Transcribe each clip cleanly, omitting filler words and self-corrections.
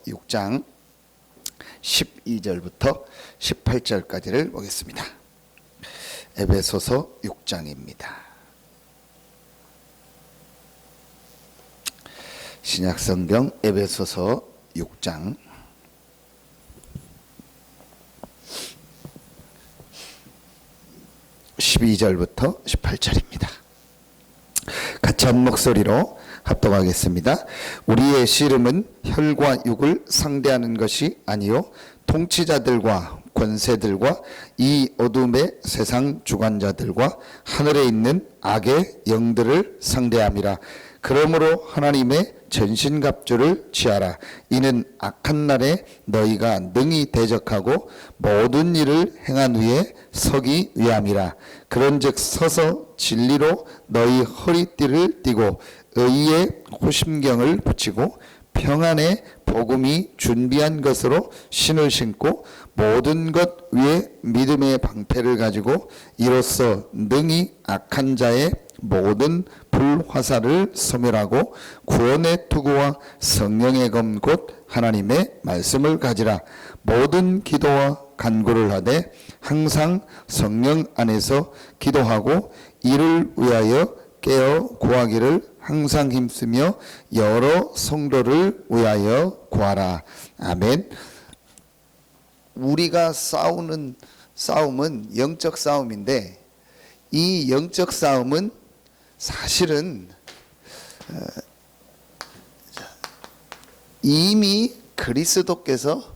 6장 12절부터 18절까지를 보겠습니다. 에베소서 6장입니다. 신약성경 에베소서 6장 12절부터 18절입니다. 같이 한 목소리로 합독하겠습니다. 우리의 씨름은 혈과 육을 상대하는 것이 아니요 통치자들과 권세들과 이 어둠의 세상 주관자들과 하늘에 있는 악의 영들을 상대함이라. 그러므로 하나님의 전신갑주를 취하라. 이는 악한 날에 너희가 능히 대적하고 모든 일을 행한 후에 서기 위함이라. 그런즉 서서 진리로 너희 허리띠를 띠고 의의 호심경을 붙이고 평안의 복음이 준비한 것으로 신을 신고 모든 것 위에 믿음의 방패를 가지고 이로써 능히 악한 자의 모든 불화살을 소멸하고 구원의 투구와 성령의 검 곧 하나님의 말씀을 가지라. 모든 기도와 간구를 하되 항상 성령 안에서 기도하고 이를 위하여 깨어 구하기를 항상 힘쓰며 여러 성도를 위하여 구하라. 아멘. 우리가 싸우는 싸움은 영적 싸움인데 이 영적 싸움은 사실은 이미 그리스도께서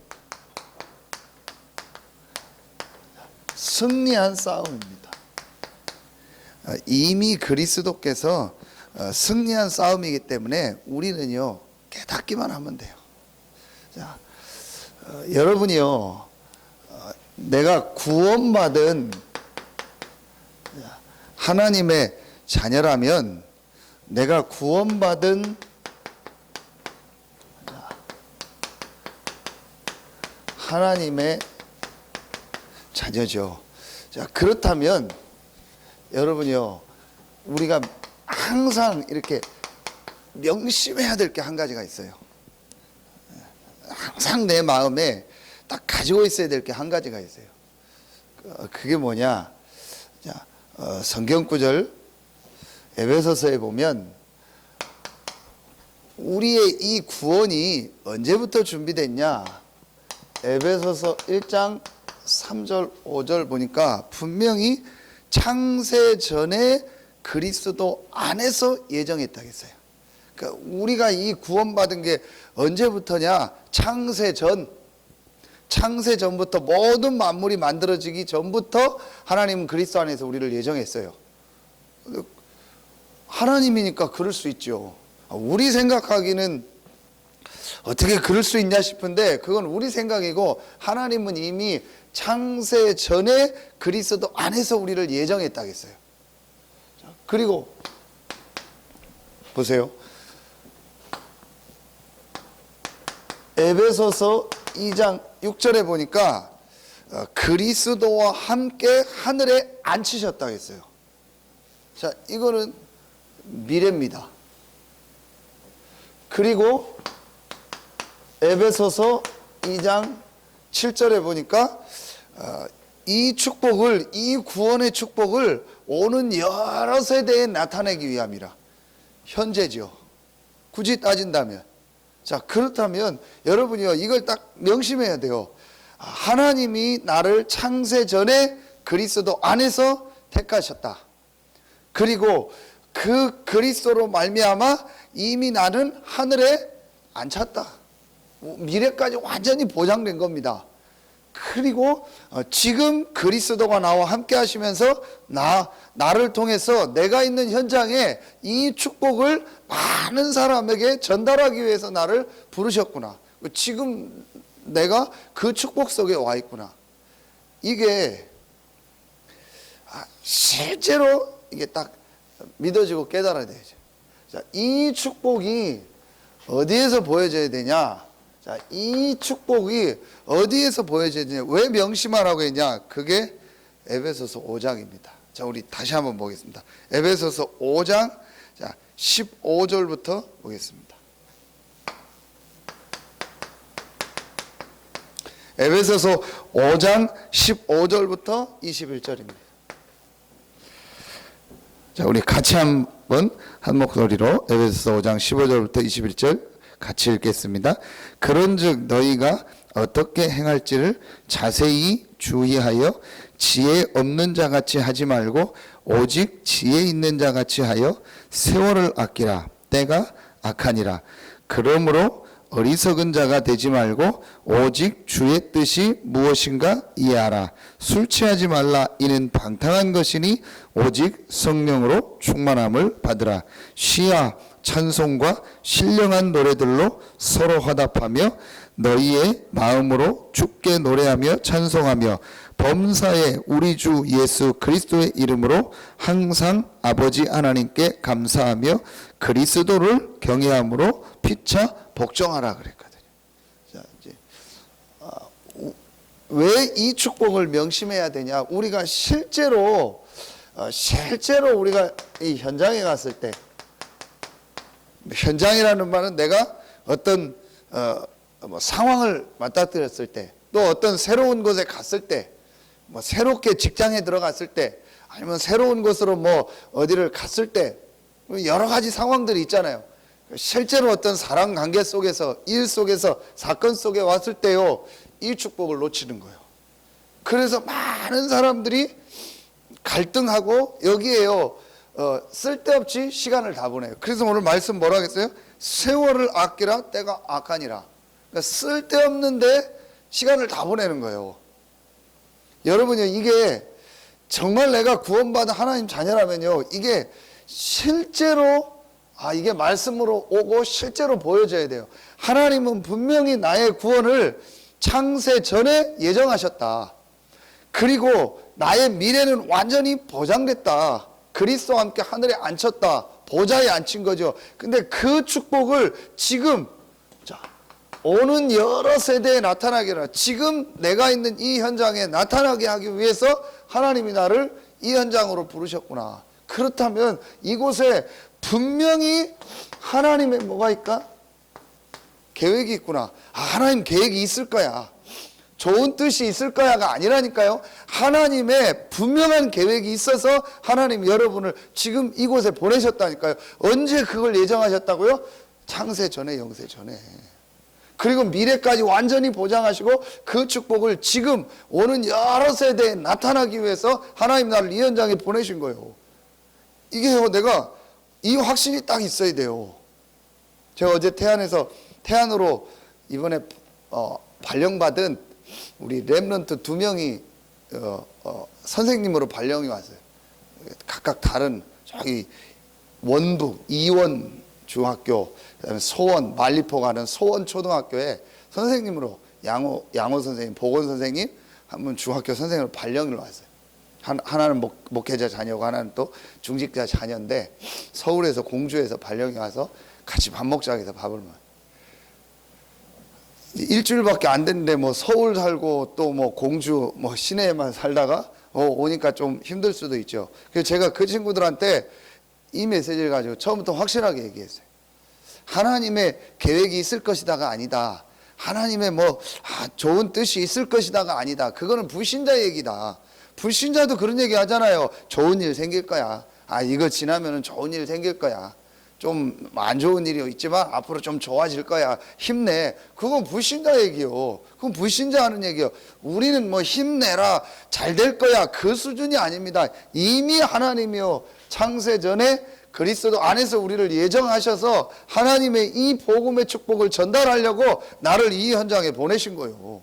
승리한 싸움입니다. 이미 그리스도께서 승리한 싸움이기 때문에 우리는요 깨닫기만 하면 돼요. 자, 여러분이요 내가 구원받은 하나님의 자녀라면 내가 구원받은 하나님의 자녀죠. 자, 그렇다면 여러분이요 우리가 항상 이렇게 명심해야 될 게 한 가지가 있어요. 항상 내 마음에 딱 가지고 있어야 될 게 한 가지가 있어요. 그게 뭐냐? 자, 성경 구절 에베소서에 보면 우리의 이 구원이 언제부터 준비됐냐? 에베소서 1장 3절 5절 보니까 분명히 창세 전에 그리스도 안에서 예정했다고 했어요. 그러니까 우리가 이 구원받은 게 언제부터냐? 창세 전부터 모든 만물이 만들어지기 전부터 하나님은 그리스도 안에서 우리를 예정했어요. 하나님이니까 그럴 수 있죠. 우리 생각하기는 어떻게 그럴 수 있냐 싶은데 그건 우리 생각이고 하나님은 이미 창세 전에 그리스도 안에서 우리를 예정했다고 했어요. 그리고 보세요. 에베소서 2장 6절에 보니까 그리스도와 함께 하늘에 앉히셨다고 했어요. 자, 이거는 미래입니다. 그리고 에베소서 2장 7절에 보니까 이 축복을, 이 구원의 축복을 오는 여러 세대에 나타내기 위함이라. 현재죠. 굳이 따진다면. 자, 그렇다면 여러분이요 이걸 딱 명심해야 돼요. 하나님이 나를 창세 전에 그리스도 안에서 택하셨다. 그리고 그 그리스도로 말미암아 이미 나는 하늘에 앉혔다. 미래까지 완전히 보장된 겁니다. 그리고 지금 그리스도가 나와 함께 하시면서 나를 통해서 내가 있는 현장에 이 축복을 많은 사람에게 전달하기 위해서 나를 부르셨구나. 지금 내가 그 축복 속에 와 있구나. 이게 실제로 이게 딱 믿어지고 깨달아야 되죠. 자, 이 축복이 어디에서 보여져야 되냐? 자, 이 축복이 어디에서 보여져야 되냐? 왜 명심하라고 했냐? 그게 에베소서 5장입니다. 자, 우리 다시 한번 보겠습니다. 에베소서 5장 자, 15절부터 보겠습니다. 에베소서 5장 15절부터 21절입니다. 자, 우리 같이 한번 한 목소리로 에베소서 5장 15절부터 21절 같이 읽겠습니다. 그런즉 너희가 어떻게 행할지를 자세히 주의하여 지혜 없는 자같이 하지 말고 오직 지혜 있는 자같이 하여 세월을 아끼라. 때가 악하니라. 그러므로 어리석은 자가 되지 말고 오직 주의 뜻이 무엇인가 이해하라. 술 취하지 말라. 이는 방탕한 것이니 오직 성령으로 충만함을 받으라. 시와 찬송과 신령한 노래들로 서로 화답하며 너희의 마음으로 주께 노래하며 찬송하며 범사에 우리 주 예수 그리스도의 이름으로 항상 아버지 하나님께 감사하며 그리스도를 경외함으로 피차 복종하라 그랬거든요. 자, 이제 왜 이 축복을 명심해야 되냐? 우리가 실제로 우리가 이 현장에 갔을 때, 현장이라는 말은 내가 어떤 뭐 상황을 맞닥뜨렸을 때, 또 어떤 새로운 곳에 갔을 때, 뭐 새롭게 직장에 들어갔을 때, 아니면 새로운 곳으로 뭐 어디를 갔을 때, 여러 가지 상황들이 있잖아요. 실제로 어떤 사람 관계 속에서, 일 속에서, 사건 속에 왔을 때요, 이 축복을 놓치는 거예요. 그래서 많은 사람들이 갈등하고 여기에요, 쓸데없이 시간을 다 보내요. 그래서 오늘 말씀 뭐라 하겠어요? 세월을 아끼라. 때가 악하니라. 그러니까 쓸데없는데 시간을 다 보내는 거예요. 여러분요, 이게 정말 내가 구원받은 하나님 자녀라면요, 이게 실제로 이게 말씀으로 오고 실제로 보여져야 돼요. 하나님은 분명히 나의 구원을 창세 전에 예정하셨다. 그리고 나의 미래는 완전히 보장됐다. 그리스도와 함께 하늘에 앉혔다. 보좌에 앉힌 거죠. 근데 그 축복을 지금 오는 여러 세대에 나타나게 하라. 지금 내가 있는 이 현장에 나타나게 하기 위해서 하나님이 나를 이 현장으로 부르셨구나. 그렇다면 이곳에 분명히 하나님의 뭐가 있까? 계획이 있구나. 하나님 계획이 있을 거야. 좋은 뜻이 있을 거야가 아니라니까요. 하나님의 분명한 계획이 있어서 하나님 여러분을 지금 이곳에 보내셨다니까요. 언제 그걸 예정하셨다고요? 창세 전에, 영세 전에. 그리고 미래까지 완전히 보장하시고 그 축복을 지금 오는 여러 세대에 나타나기 위해서 하나님 나를 이 현장에 보내신 거예요. 이게요, 내가 이 확신이 딱 있어야 돼요. 제가 어제 태안으로 이번에 발령받은 우리 렘넌트 2명이 선생님으로 발령이 왔어요. 각각 다른 저기 원북 이원 중학교, 그다음에 소원 말리포 가는 소원 초등학교에 선생님으로 양호 선생님, 보건 선생님, 한 분 중학교 선생님으로 발령을 왔어요. 하나는 목회자 자녀고 하나는 또 중직자 자녀인데 서울에서 공주에서 발령이 와서 같이 밥 먹자고 해서 밥을 먹어요. 일주일밖에 안 됐는데 뭐 서울 살고 또 뭐 공주 뭐 시내에만 살다가 오니까 좀 힘들 수도 있죠. 그래서 제가 그 친구들한테 이 메시지를 가지고 처음부터 확실하게 얘기했어요. 하나님의 계획이 있을 것이다가 아니다. 하나님의 좋은 뜻이 있을 것이다가 아니다. 그거는 불신자 얘기다. 불신자도 그런 얘기 하잖아요. 좋은 일 생길 거야. 이거 지나면은 좋은 일 생길 거야. 좀 안 좋은 일이 있지만 앞으로 좀 좋아질 거야. 힘내. 그건 불신자 얘기요. 그건 불신자 하는 얘기요. 우리는 뭐 힘내라, 잘 될 거야, 그 수준이 아닙니다. 이미 하나님이요, 창세 전에 그리스도 안에서 우리를 예정하셔서 하나님의 이 복음의 축복을 전달하려고 나를 이 현장에 보내신 거예요.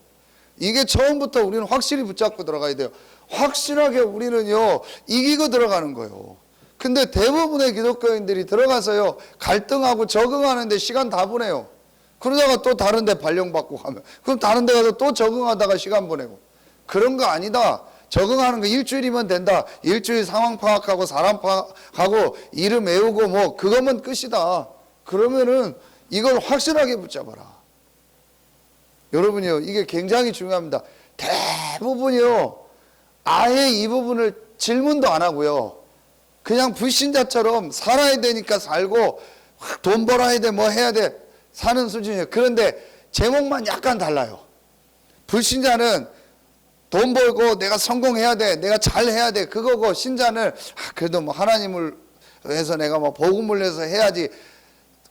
이게 처음부터 우리는 확실히 붙잡고 들어가야 돼요. 확실하게 우리는요, 이기고 들어가는 거예요. 근데 대부분의 기독교인들이 들어가서요, 갈등하고 적응하는데 시간 다 보내요. 그러다가 또 다른 데 발령받고 가면, 그럼 다른 데 가서 또 적응하다가 시간 보내고. 그런 거 아니다. 적응하는 거 일주일이면 된다. 일주일 상황 파악하고 사람 파악하고 이름 외우고 뭐 그거면 끝이다. 그러면은 이걸 확실하게 붙잡아라. 여러분이요, 이게 굉장히 중요합니다. 대부분이요, 아예 이 부분을 질문도 안 하고요, 그냥 불신자처럼 살아야 되니까 살고 돈 벌어야 돼, 뭐 해야 돼 사는 수준이에요. 그런데 제목만 약간 달라요. 불신자는 돈 벌고 내가 성공해야 돼, 내가 잘해야 돼, 그거고, 신자는 그래도 뭐 하나님을 위해서 내가 뭐 복음을 위해서 해야지.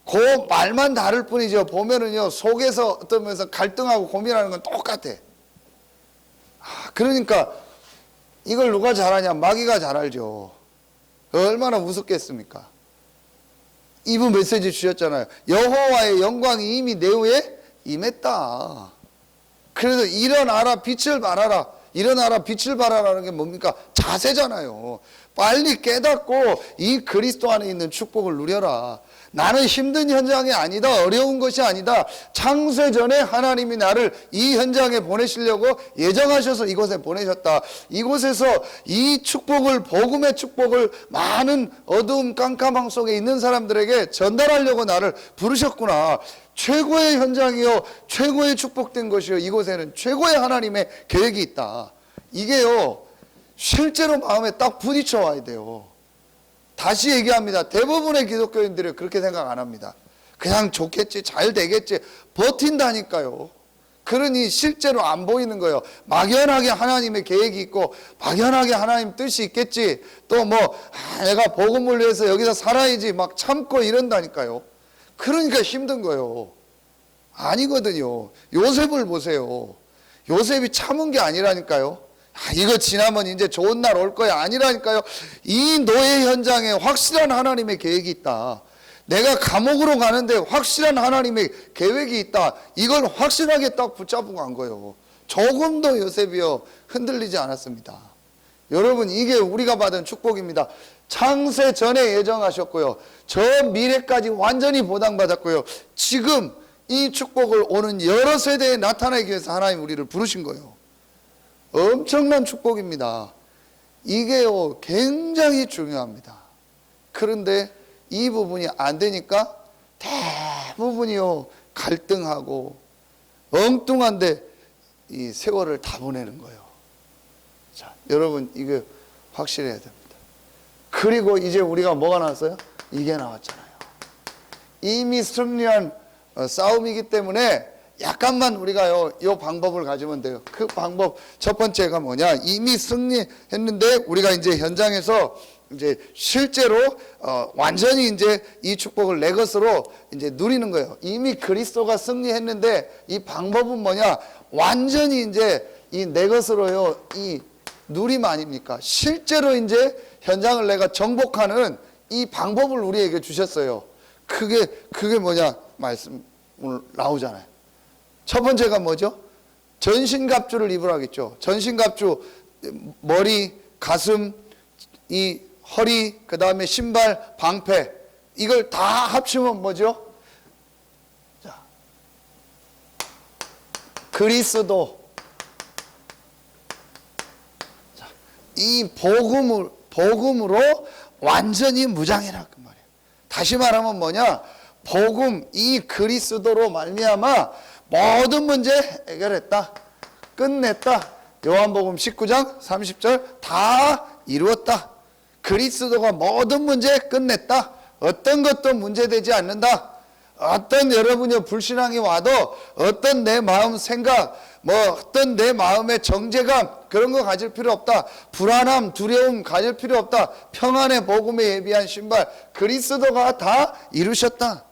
그 말만 다를 뿐이죠. 보면은요, 속에서 어떤 면에서 갈등하고 고민하는 건 똑같아. 그러니까 이걸 누가 잘하냐? 마귀가 잘 알죠. 얼마나 우습겠습니까? 이분 메시지 주셨잖아요. 여호와의 영광이 이미 내 위에 임했다. 그래서 일어나라, 빛을 발하라. 일어나라, 빛을 발하라는 게 뭡니까? 자세잖아요. 빨리 깨닫고 이 그리스도 안에 있는 축복을 누려라. 나는 힘든 현장이 아니다, 어려운 것이 아니다. 창세 전에 하나님이 나를 이 현장에 보내시려고 예정하셔서 이곳에 보내셨다. 이곳에서 이 축복을, 복음의 축복을 많은 어두움 깜깜함 속에 있는 사람들에게 전달하려고 나를 부르셨구나. 최고의 현장이요, 최고의 축복된 것이요, 이곳에는 최고의 하나님의 계획이 있다. 이게요, 실제로 마음에 딱 부딪혀 와야 돼요. 다시 얘기합니다. 대부분의 기독교인들이 그렇게 생각 안 합니다. 그냥 좋겠지, 잘 되겠지, 버틴다니까요. 그러니 실제로 안 보이는 거예요. 막연하게 하나님의 계획이 있고 막연하게 하나님 뜻이 있겠지, 또 뭐 내가 복음을 위해서 여기서 살아야지 막 참고 이런다니까요. 그러니까 힘든 거예요. 아니거든요. 요셉을 보세요. 요셉이 참은 게 아니라니까요. 이거 지나면 이제 좋은 날 올 거야, 아니라니까요. 이 노예 현장에 확실한 하나님의 계획이 있다. 내가 감옥으로 가는데 확실한 하나님의 계획이 있다. 이걸 확실하게 딱 붙잡고 간 거예요. 조금도 요셉이요 흔들리지 않았습니다. 여러분, 이게 우리가 받은 축복입니다. 창세 전에 예정하셨고요, 저 미래까지 완전히 보장받았고요, 지금 이 축복을 오는 여러 세대에 나타내기 위해서 하나님 우리를 부르신 거예요. 엄청난 축복입니다. 이게요 굉장히 중요합니다. 그런데 이 부분이 안 되니까 대부분이요 갈등하고 엉뚱한데 이 세월을 다 보내는 거예요. 자, 여러분, 이거 확실해야 됩니다. 그리고 이제 우리가 뭐가 나왔어요? 이게 나왔잖아요. 이미 승리한 싸움이기 때문에 약간만 우리가요, 이 방법을 가지면 돼요. 그 방법 첫 번째가 뭐냐? 이미 승리했는데 우리가 이제 현장에서 이제 실제로 완전히 이제 이 축복을 내 것으로 이제 누리는 거예요. 이미 그리스도가 승리했는데 이 방법은 뭐냐? 완전히 이제 이 내 것으로요, 이 누림 아닙니까? 실제로 이제 현장을 내가 정복하는 이 방법을 우리에게 주셨어요. 그게 뭐냐? 말씀 오늘 나오잖아요. 첫 번째가 뭐죠? 전신갑주를 입으라겠죠. 전신갑주, 머리, 가슴, 이 허리, 그 다음에 신발, 방패, 이걸 다 합치면 뭐죠? 자, 그리스도. 자, 이 복음으로 완전히 무장해라 그 말이에요. 다시 말하면 뭐냐? 복음, 이 그리스도로 말미암아 모든 문제 해결했다, 끝냈다. 요한복음 19장 30절 다 이루었다. 그리스도가 모든 문제 끝냈다. 어떤 것도 문제되지 않는다. 어떤 여러분의 불신앙이 와도 어떤 내 마음 생각, 뭐 어떤 내 마음의 정죄감, 그런 거 가질 필요 없다. 불안함, 두려움 가질 필요 없다. 평안의 복음에 예비한 신발, 그리스도가 다 이루셨다.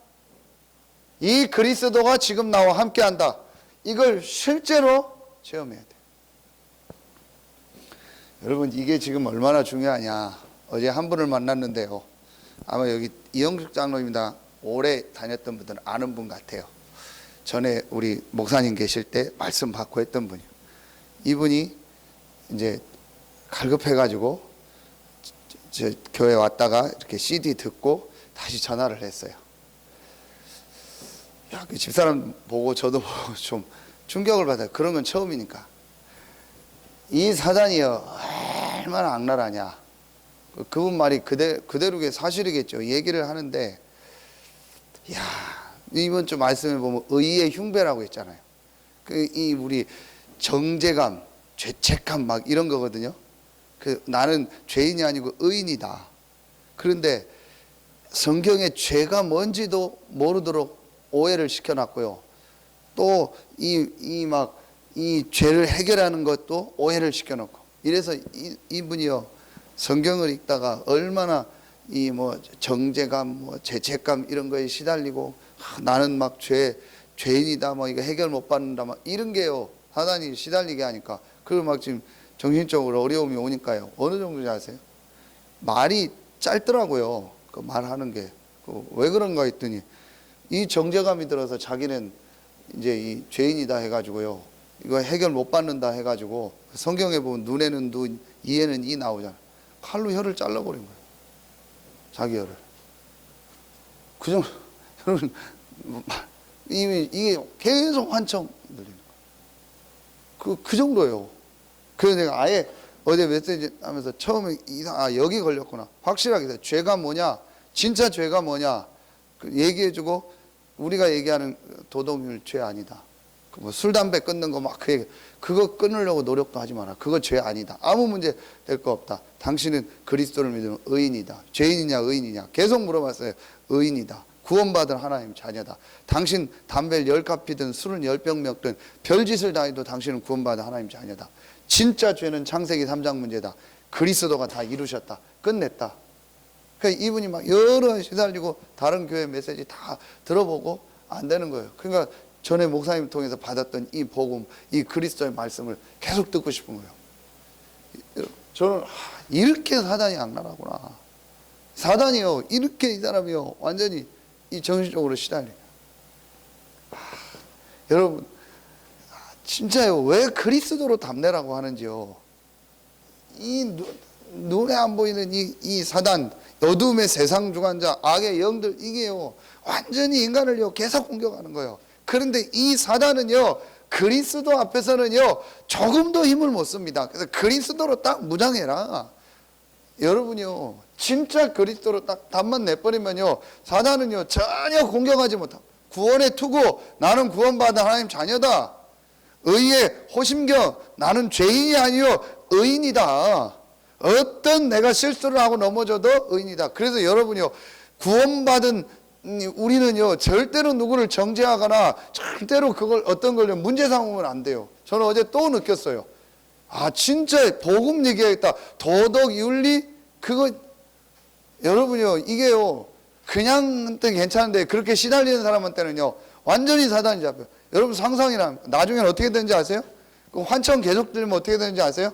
이 그리스도가 지금 나와 함께한다. 이걸 실제로 체험해야 돼. 여러분, 이게 지금 얼마나 중요하냐. 어제 한 분을 만났는데요, 아마 여기 이영숙 장로입니다. 오래 다녔던 분들은 아는 분 같아요. 전에 우리 목사님 계실 때 말씀 받고 했던 분이요. 이분이 이제 갈급해가지고 저 교회 왔다가 이렇게 CD 듣고 다시 전화를 했어요. 야, 그 집사람 보고 저도 보고 좀 충격을 받아요. 그런 건 처음이니까. 이 사단이요 얼마나 악랄하냐. 그분 말이 그대로의 사실이겠죠. 얘기를 하는데, 야, 이번 주 말씀에 보면 의의 흉배라고 했잖아요. 이 우리 정죄감, 죄책감 막 이런 거거든요. 나는 죄인이 아니고 의인이다. 그런데 성경에 죄가 뭔지도 모르도록 오해를 시켜놨고요. 또 이 이 죄를 해결하는 것도 오해를 시켜놓고, 이래서 이분이요 성경을 읽다가 얼마나 이 뭐 정죄감, 뭐 죄책감 이런 거에 시달리고, 나는 막 죄인이다, 뭐 이거 해결 못 받는다, 막 이런 게요 사단이 시달리게 하니까, 그리고 막 지금 정신적으로 어려움이 오니까요 어느 정도인지 아세요? 말이 짧더라고요. 그 말하는 게. 왜 그런가 했더니 이 정죄감이 들어서 자기는 이제 이 죄인이다 해가지고요 이거 해결 못 받는다 해가지고, 성경에 보면 눈에는 눈, 이에는 이 나오잖아요. 칼로 혀를 잘라버린 거예요. 자기 혀를. 그 정도. 여러분 이게 계속 환청 들리는 거예요. 그 정도예요. 그래서 내가 아예 어제 메시지 하면서 처음에 여기 걸렸구나. 확실하게 돼요. 죄가 뭐냐, 진짜 죄가 뭐냐 얘기해주고, 우리가 얘기하는 도덕률 죄 아니다. 뭐 술 담배 끊는 거 막 그거 끊으려고 노력도 하지 마라. 그거 죄 아니다. 아무 문제 될 거 없다. 당신은 그리스도를 믿으면 의인이다. 죄인이냐 의인이냐 계속 물어봤어요. 의인이다. 구원받은 하나님 자녀다. 당신 담배를 10갑 피든 술은 10병 먹든 별짓을 다 해도 당신은 구원받은 하나님 자녀다. 진짜 죄는 창세기 3장 문제다. 그리스도가 다 이루셨다. 끝냈다. 그러니까 이분이 막 여러 시달리고 다른 교회 메시지 다 들어보고 안 되는 거예요. 그러니까 전에 목사님 통해서 받았던 이 복음, 이 그리스도의 말씀을 계속 듣고 싶은 거예요. 저는 이렇게 사단이 악랄하구나. 사단이요 이렇게 이 사람이요 완전히 이 정신적으로 시달려요. 여러분 진짜요, 왜 그리스도로 담내라고 하는지요. 이 눈에 안 보이는 이 사단, 어둠의 세상 주관자, 악의 영들, 이게요 완전히 인간을요 계속 공격하는 거예요. 그런데 이 사단은요 그리스도 앞에서는요 조금도 힘을 못 씁니다. 그래서 그리스도로 딱 무장해라. 여러분이요 진짜 그리스도로 딱 답만 내버리면요 사단은요 전혀 공격하지 못하고, 구원의 투구, 나는 구원받은 하나님 자녀다. 의의 호심경, 나는 죄인이 아니요 의인이다. 어떤 내가 실수를 하고 넘어져도 의인이다. 그래서 여러분이요 구원받은 우리는요 절대로 누구를 정죄하거나 절대로 그걸 어떤 걸요 문제 삼으면 안 돼요. 저는 어제 또 느꼈어요. 진짜 복음 얘기하겠다. 도덕 윤리 그거 여러분요 이게요 그냥 괜찮은데 그렇게 시달리는 사람한테는요 완전히 사단이 잡혀요. 여러분 상상이라면 나중에는 어떻게 되는지 아세요? 그 환청 계속 들면 어떻게 되는지 아세요?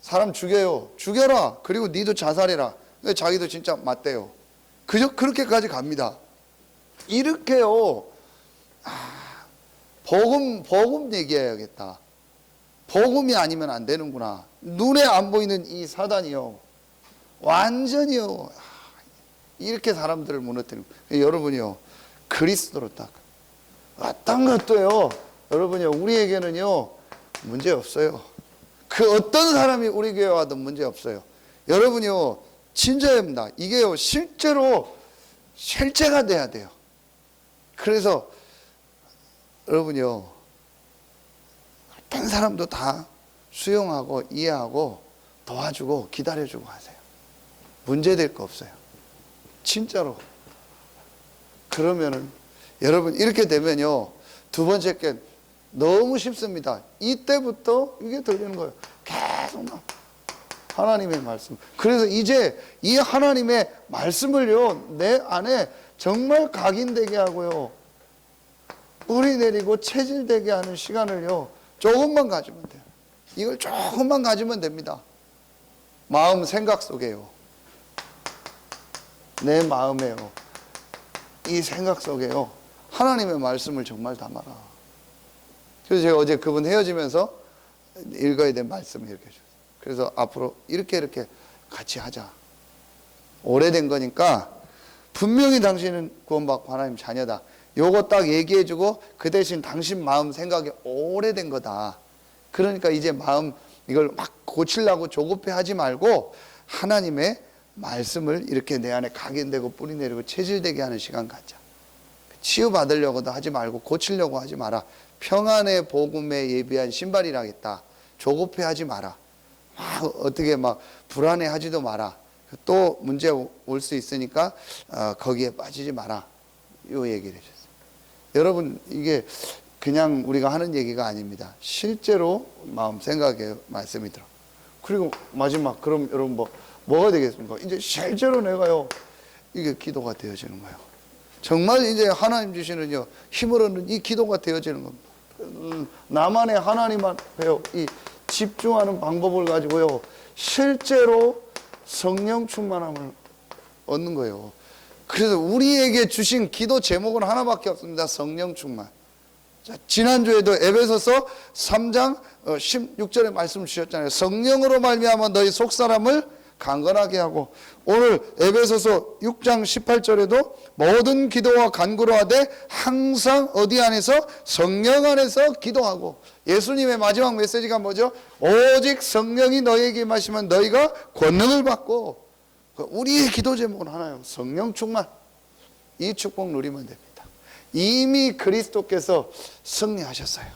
사람 죽여요. 죽여라. 그리고 니도 자살해라. 자기도 진짜 맞대요. 그렇게까지 갑니다. 이렇게요. 복음 얘기해야겠다. 복음이 아니면 안 되는구나. 눈에 안 보이는 이 사단이요 완전히요 이렇게 사람들을 무너뜨리고, 여러분이요 그리스도로 딱 어떤 것도요 여러분이요 우리에게는요 문제 없어요. 그 어떤 사람이 우리 교회 와도 문제 없어요. 여러분이요 진짜입니다. 이게요 실제로 실제가 돼야 돼요. 그래서 여러분이요 어떤 사람도 다 수용하고 이해하고 도와주고 기다려주고 하세요. 문제될 거 없어요. 진짜로. 그러면은 여러분 이렇게 되면요 두 번째 게 너무 쉽습니다. 이때부터 이게 들리는 거예요. 계속 막 하나님의 말씀. 그래서 이제 이 하나님의 말씀을요 내 안에 정말 각인되게 하고요 뿌리 내리고 체질되게 하는 시간을요 조금만 가지면 돼요. 이걸 조금만 가지면 됩니다. 마음 생각 속에요, 내 마음에요, 이 생각 속에요 하나님의 말씀을 정말 담아라. 그래서 제가 어제 그분 헤어지면서 읽어야 될 말씀을 이렇게 해줬어요. 그래서 앞으로 이렇게 같이 하자. 오래된 거니까 분명히 당신은 구원받고 하나님 자녀다. 요거 딱 얘기해주고 그 대신 당신 마음 생각이 오래된 거다. 그러니까 이제 마음 이걸 막 고치려고 조급해 하지 말고 하나님의 말씀을 이렇게 내 안에 각인되고 뿌리 내리고 체질되게 하는 시간 갖자. 치유받으려고도 하지 말고 고치려고 하지 마라. 평안의 복음에 예비한 신발이라겠다. 조급해 하지 마라. 어떻게 막 불안해 하지도 마라. 또 문제 올 수 있으니까 거기에 빠지지 마라. 요 얘기를 해줬어요. 여러분 이게 그냥 우리가 하는 얘기가 아닙니다. 실제로 마음 생각의 말씀이 들어. 그리고 마지막, 그럼 여러분 뭐가 되겠습니까? 이제 실제로 내가요, 이게 기도가 되어지는 거예요. 정말 이제 하나님 주시는 힘을 얻는 이 기도가 되어지는 겁니다. 나만의 하나님 앞에요, 이 집중하는 방법을 가지고요, 실제로 성령 충만함을 얻는 거예요. 그래서 우리에게 주신 기도 제목은 하나밖에 없습니다. 성령 충만. 자, 지난주에도 에베소서 3장 16절에 말씀 주셨잖아요. 성령으로 말미암아 너희 속사람을 강건하게 하고, 오늘 에베소서 6장 18절에도 모든 기도와 간구로 하되 항상 어디 안에서? 성령 안에서 기도하고. 예수님의 마지막 메시지가 뭐죠? 오직 성령이 너희에게 임하시면 너희가 권능을 받고. 우리의 기도 제목은 하나요, 성령 충만. 이 축복 누리면 됩니다. 이미 그리스도께서 승리하셨어요.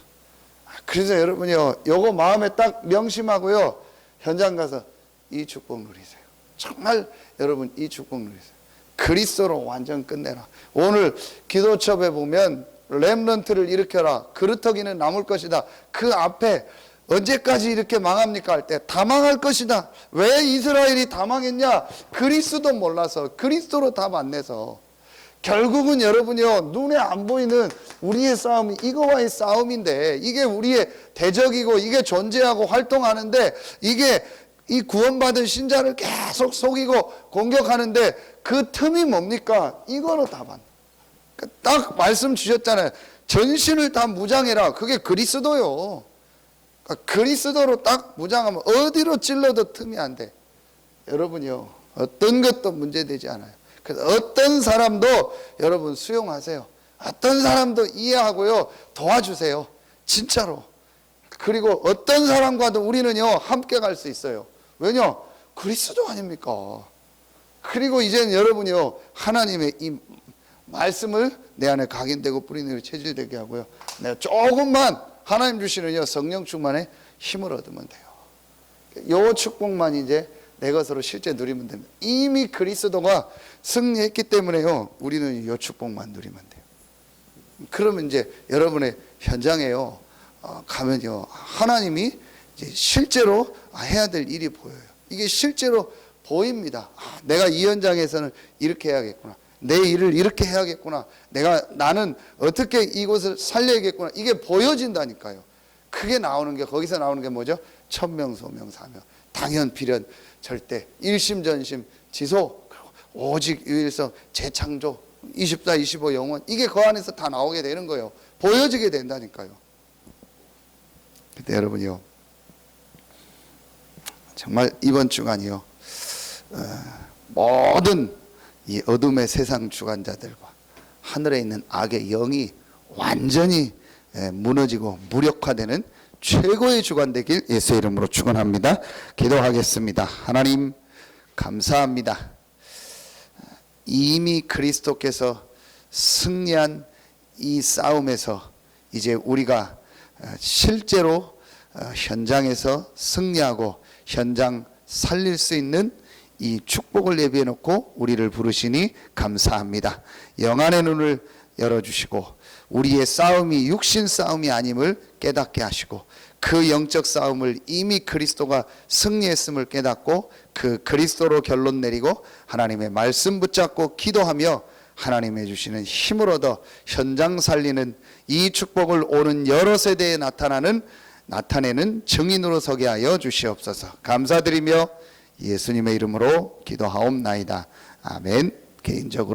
그래서 여러분이요, 요거 마음에 딱 명심하고요, 현장 가서 이 축복 누리세요. 정말 여러분 이 축복 누리세요. 그리스도로 완전 끝내라. 오늘 기도첩에 보면 렘넌트를 일으켜라, 그루터기는 남을 것이다. 그 앞에 언제까지 이렇게 망합니까 할 때 다 망할 것이다. 왜 이스라엘이 다 망했냐? 그리스도 몰라서, 그리스도로 답 안 내서. 결국은 여러분이요, 눈에 안 보이는 우리의 싸움이 이거와의 싸움인데, 이게 우리의 대적이고 이게 존재하고 활동하는데, 이게 이 구원받은 신자를 계속 속이고 공격하는데 그 틈이 뭡니까? 이거로 답 안. 딱 말씀 주셨잖아요. 전신을 다 무장해라. 그게 그리스도요. 그러니까 그리스도로 딱 무장하면 어디로 찔러도 틈이 안 돼. 여러분이요, 어떤 것도 문제되지 않아요. 그래서 어떤 사람도 여러분 수용하세요. 어떤 사람도 이해하고요, 도와주세요. 진짜로. 그리고 어떤 사람과도 우리는요, 함께 갈 수 있어요. 왜냐? 그리스도 아닙니까? 그리고 이제는 여러분이요, 하나님의 이 말씀을 내 안에 각인되고 뿌리내리고 체질되게 하고요, 내가 조금만 하나님 주시는 성령 충만에 힘을 얻으면 돼요. 요 축복만 이제 내 것으로 실제 누리면 됩니다. 이미 그리스도가 승리했기 때문에요, 우리는 요 축복만 누리면 돼요. 그러면 이제 여러분의 현장에요, 가면요, 하나님이 이제 실제로 해야 될 일이 보여요. 이게 실제로 보입니다. 내가 이 현장에서는 이렇게 해야겠구나. 내 일을 이렇게 해야겠구나. 나는 어떻게 이곳을 살려야겠구나. 이게 보여진다니까요. 그게 나오는 게, 거기서 나오는 게 뭐죠? 천명, 소명, 사명. 당연, 필연, 절대, 일심전심, 지소, 오직 유일성, 재창조, 24, 25 영원. 이게 그 안에서 다 나오게 되는 거예요. 보여지게 된다니까요. 근데 여러분이요, 정말 이번 주간이요, 모든 이 어둠의 세상 주관자들과 하늘에 있는 악의 영이 완전히 무너지고 무력화되는 최고의 주간 되길 예수의 이름으로 축원합니다. 기도하겠습니다. 하나님 감사합니다. 이미 그리스도께서 승리한 이 싸움에서 이제 우리가 실제로 현장에서 승리하고 현장 살릴 수 있는 이 축복을 예비해 놓고 우리를 부르시니 감사합니다. 영안의 눈을 열어주시고 우리의 싸움이 육신 싸움이 아님을 깨닫게 하시고 그 영적 싸움을 이미 그리스도가 승리했음을 깨닫고 그 그리스도로 결론 내리고 하나님의 말씀 붙잡고 기도하며 하나님의 주시는 힘을 얻어 현장 살리는 이 축복을 오는 여러 세대에 나타내는 증인으로 서게 하여 주시옵소서. 감사드리며 예수님의 이름으로 기도하옵나이다. 아멘. 개인적으로